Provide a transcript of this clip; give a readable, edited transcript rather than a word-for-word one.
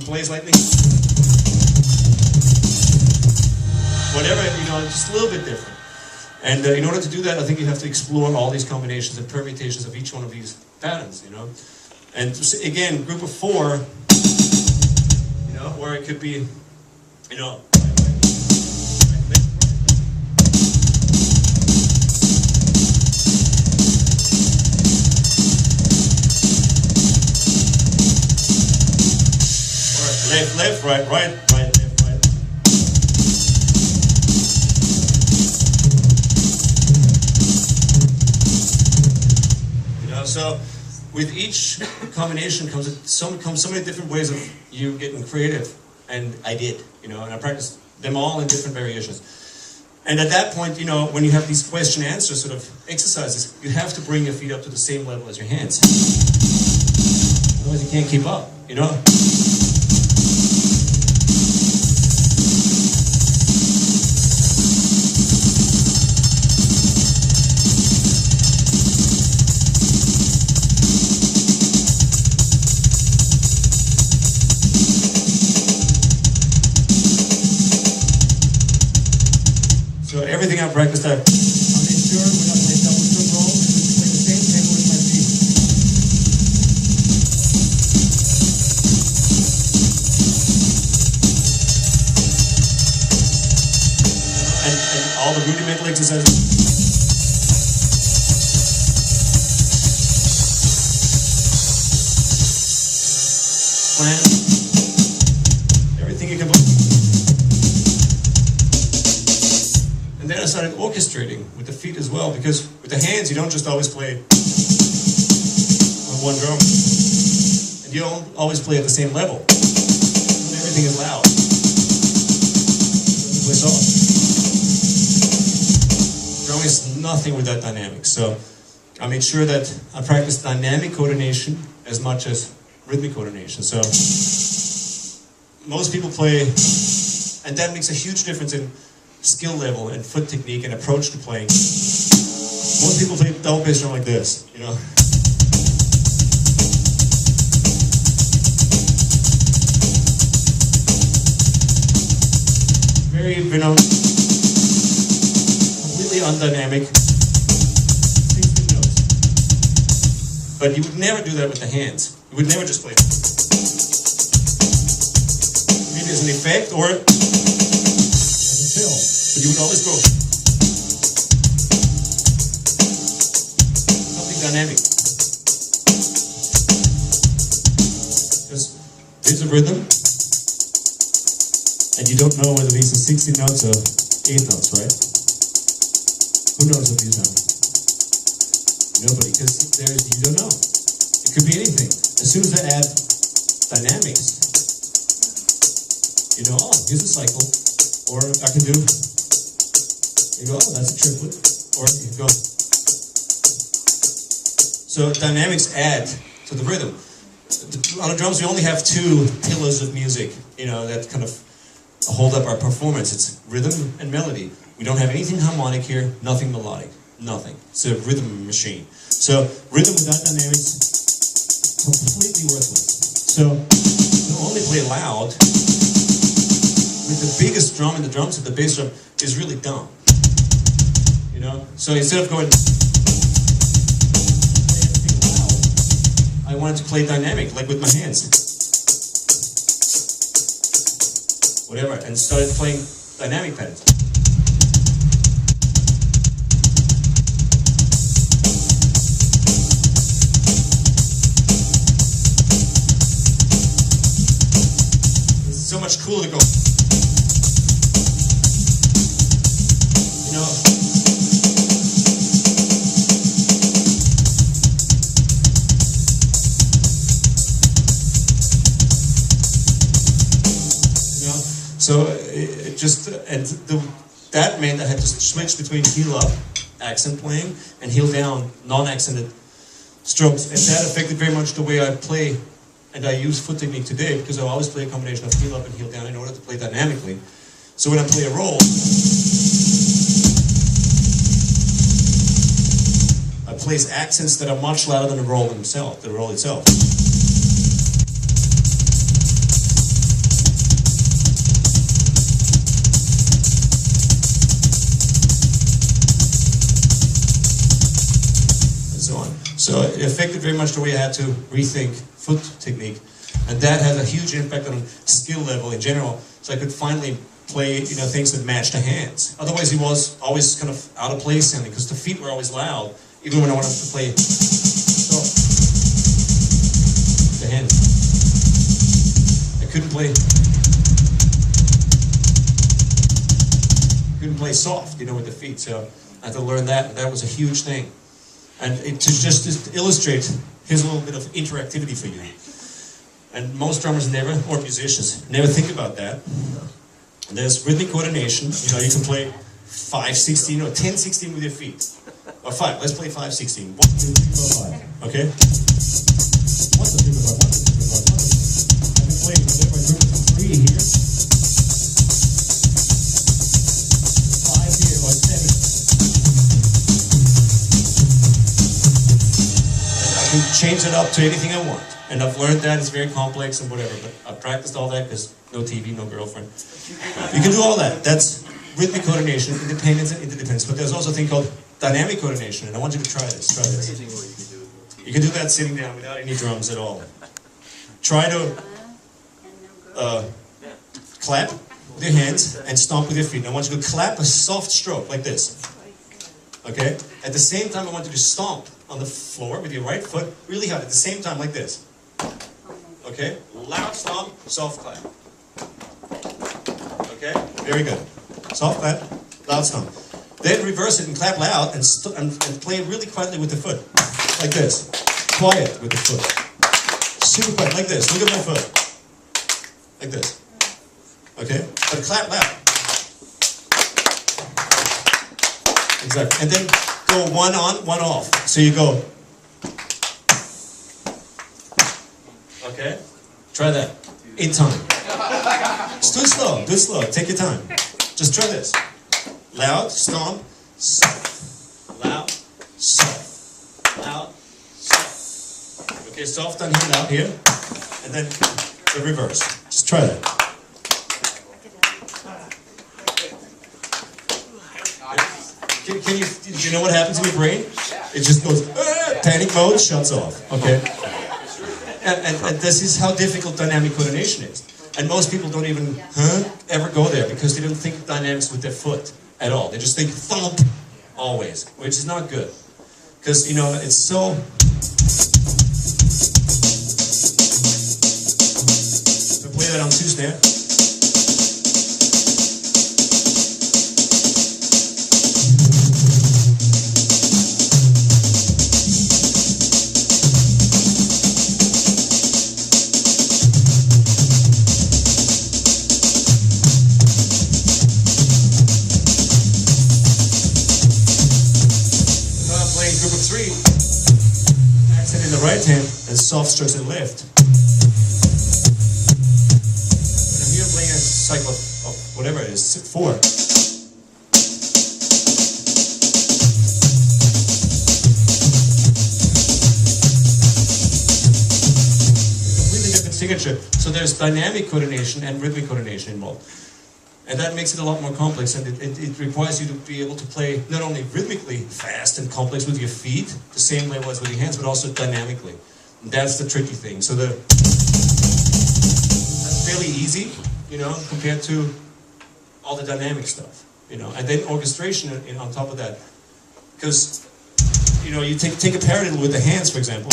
play slightly. Whatever, just a little bit different. And in order to do that, I think you have to explore all these combinations and permutations of each one of these patterns, And again, group of 4, where it could be, left, left, right, right, right, left, right. So with each combination comes so many different ways of you getting creative, and I did, and I practiced them all in different variations. And at that point, when you have these question-answer sort of exercises, you have to bring your feet up to the same level as your hands. Otherwise, you can't keep up, So everything I practiced, I made sure we're not playing double stroke roll, we play the same tempo with my feet. And all the rudimental exercises. Plan. Everything you can put. And then I started orchestrating with the feet as well, because with the hands you don't just always play on one drum. And you don't always play at the same level. Not everything is loud. Play soft. Drumming is nothing without dynamics. So I made sure that I practiced dynamic coordination as much as rhythmic coordination. So most people play, and that makes a huge difference in skill level and foot technique and approach to playing. Most people play double bass drum like this, Very, completely undynamic. 16 notes. But you would never do that with the hands. You would never just play. Maybe as an effect or as a fill. But you would always go something dynamic. Because there's a rhythm, and you don't know whether these are 16 notes or 8 notes, right? Who knows what these are? Nobody, because you don't know. It could be anything. As soon as I add dynamics, oh, here's a cycle, or I can do. You go, oh, that's a triplet. Or you go. So dynamics add to the rhythm. On the drums, we only have 2 pillars of music, that kind of hold up our performance. It's rhythm and melody. We don't have anything harmonic here, nothing melodic, nothing. It's a rhythm machine. So rhythm without dynamics, completely worthless. So you only play loud with the biggest drum in the drum set, the bass drum, is really dumb. So instead of going play everything loud, I wanted to play dynamic, like with my hands. Whatever, and started playing dynamic patterns. It's so much cooler to go. So it just, that meant I had to switch between heel up, accent playing, and heel down, non-accented strokes. And that affected very much the way I play, and I use foot technique today, because I always play a combination of heel up and heel down in order to play dynamically. So when I play a roll, I place accents that are much louder than the roll itself. So it affected very much the way I had to rethink foot technique. And that had a huge impact on skill level in general. So I could finally play, you know, things that matched the hands. Otherwise it was always kind of out of place sounding because the feet were always loud, even when I wanted to play the hands. I couldn't play soft, you know, with the feet. So I had to learn that, and that was a huge thing. And to just illustrate, here's a little bit of interactivity for you. And most drummers never, or musicians, never think about that. There's rhythmic coordination. You know, you can play 5/16 or 10/16 with your feet. Or 5. Let's play 5/16. 1, 2, 3, 4, 5. Okay? 1, 2, 3, 4, 5. 1, 2, 3, 4, 5. I've been playing with my group of 3 here. 5 here, or 7. And I can change it up to anything I want. And I've learned that it's very complex and whatever, but I've practiced all that because no TV, no girlfriend. You can do all that. That's rhythmic coordination, independence and interdependence. But there's also a thing called dynamic coordination, and I want you to try this. Try this. You can do that sitting down without any drums at all. Try to clap with your hands and stomp with your feet. And I want you to clap a soft stroke like this. Okay? At the same time, I want you to stomp on the floor with your right foot really hard at the same time like this. Okay? Loud stomp, soft clap. Okay? Very good. Soft clap, loud stomp. Then reverse it and clap loud and play really quietly with the foot. Like this. Quiet with the foot. Super quiet, like this. Look at my foot. Like this. Okay? But clap loud. Exactly. And then go one on, one off. So you go. Okay? Try that. In time. Just do it slow. Do it slow. Take your time. Just try this. Loud, stomp, soft. Loud, soft. Loud, soft. Okay, soft on here, loud here. And then the reverse. Just try that. Do you know what happens in your brain? It just goes, panic mode, shuts off. Okay? And this is how difficult dynamic coordination is. And most people don't even ever go there because they don't think of dynamics with their foot at all. They just think thump always, which is not good. Because, you know, it's so... So play that on 2 snare. Accent in the right hand and soft strokes in the left. And I'm here playing a cycle of whatever it is, 4. Completely different signature. So there's dynamic coordination and rhythmic coordination involved. And that makes it a lot more complex, and it requires you to be able to play not only rhythmically fast and complex with your feet, the same level as with your hands, but also dynamically. And that's the tricky thing. So that's fairly easy, you know, compared to all the dynamic stuff, you know. And then orchestration on top of that. Because, you know, you take a paradiddle with the hands, for example.